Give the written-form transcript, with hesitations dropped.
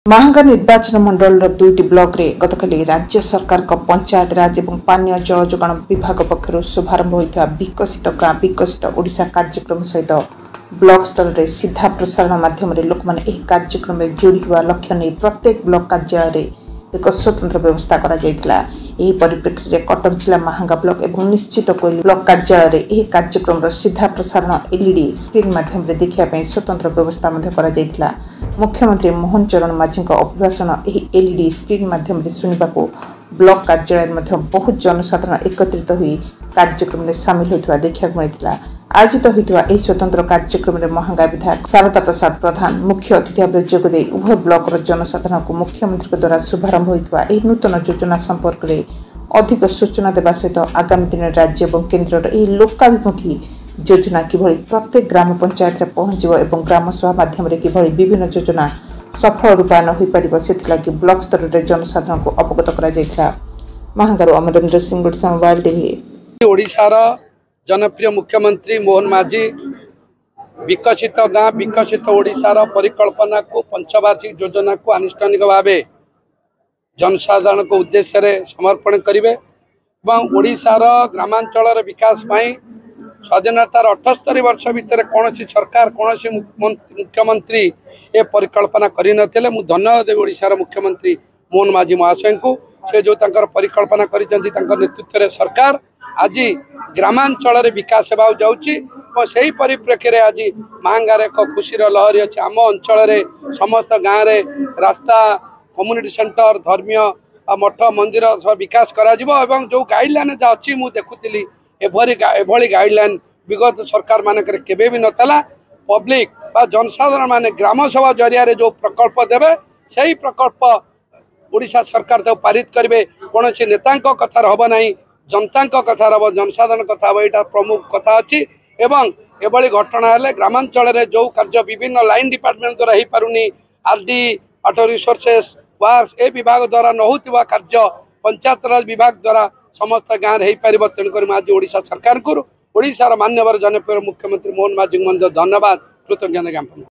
महांगा निर्वाचन मंडल दुईटी ब्लॉक रे गतकाली राज्य सरकार का पंचायत राज और पानीय जल जोगाण विभाग पक्षर शुभारंभ होता विकसित गाँ विकसित ओडिशा कार्यक्रम सहित ब्लॉक स्तर में सीधा प्रसारण माध्यम लोक मैंने कार्यक्रम में जोड़ी हुआ लक्ष्य नहीं प्रत्येक ब्लॉक कार्यालय एक स्वतंत्र व्यवस्था करा परिप्रेक्षी में कटक जिला महांगा ब्लॉक और निश्चित कोइली ब्लॉक कार्यालय कार्यक्रम सीधा प्रसारण एलईडी स्क्रीन माध्यम देखा स्वतंत्र व्यवस्था करा मुख्यमंत्री मोहन चरण माझी अभिभाषण एलईडी स्क्रीन माध्यम शुणा ब्लॉक कार्यालय बहुत जनसाधारण एकत्रित हो कार्यक्रम में सामिल होता देखा मिलता। आयोजित होता स्वतंत्र कार्यक्रम में महांगा विधायक शारदा प्रसाद प्रधान मुख्य अतिथि भाव जोगदे उभय ब्लॉक जनसाधारण को मुख्यमंत्री द्वारा शुभारंभ होता नूतन योजना संपर्क में अधिक सूचना देवा सहित आगामी दिन राज्य और केन्द्र लोकाभिमुखी योजना किभली प्रत्येक ग्राम पंचायत में पहुंचब और ग्राम सभा माध्यम किभली विभिन्न योजना सफल रूपायन हो पार से ब्लॉक स्तर में जनसाधारण को अवगत करा। महांगारू अमरेंद्र सिंह मोबाइल टीवी। ओडिशार जनप्रिय मुख्यमंत्री मोहन माझी विकसित गाँ विकसित ओडिशार परिकल्पना को पंचवार्षिक योजना को आनुष्ठानिक भाव जनसाधारण को उद्देश्य समर्पण करेंगे। ओडिशार ग्रामांचल विकास स्वाधीनतार 78 वर्ष भितर कौन सरकार कौन मुख्यमंत्री ए परिकल्पना करते मुझे धन्यवाद देवी ओडिशार मुख्यमंत्री मोहन माझी महाशय को से जो परिकल्पना कर नेतृत्व में सरकार आज ग्रामांचल विकास होगा जाऊँगी से परिप्रेक्षी में आज महांगार एक खुशीर लहरी अच्छी आम अंचल समस्त गाँव में रास्ता कम्युनिटी सेंटर धर्मीय मठ मंदिर सब विकास करा जो गाइडलाइन जहाँ अच्छी मुझे देखुली एभली गाइडलाइन विगत सरकार मानक केबे भी नतला पब्लिक बा जनसाधारण माने ग्राम सभा जरिया जो प्रकल्प देवे से प्रकल्प ओडिशा सरकार तो पारित करेंगे कौन नेता कथार हम ना जनता कथार हम जनसाधारण कथा हम यहाँ प्रमुख कथा अच्छी एवं एभली घटना हेले ग्रामांचल जो कार्य विभिन्न लाइन डिपार्टमेंट द्वारा हो पारुनी आरडी वाटर रिसोर्सेस वार्स ए विभाग द्वारा न होता कार्य पंचायत राज विभाग द्वारा समस्त गाँव में हो पार तेणुक आज ओडिशा सरकार को ओडिशार मान्यवर जनप्रिय मुख्यमंत्री मोहन माझी धन्यवाद कृतज्ञता ज्ञापन।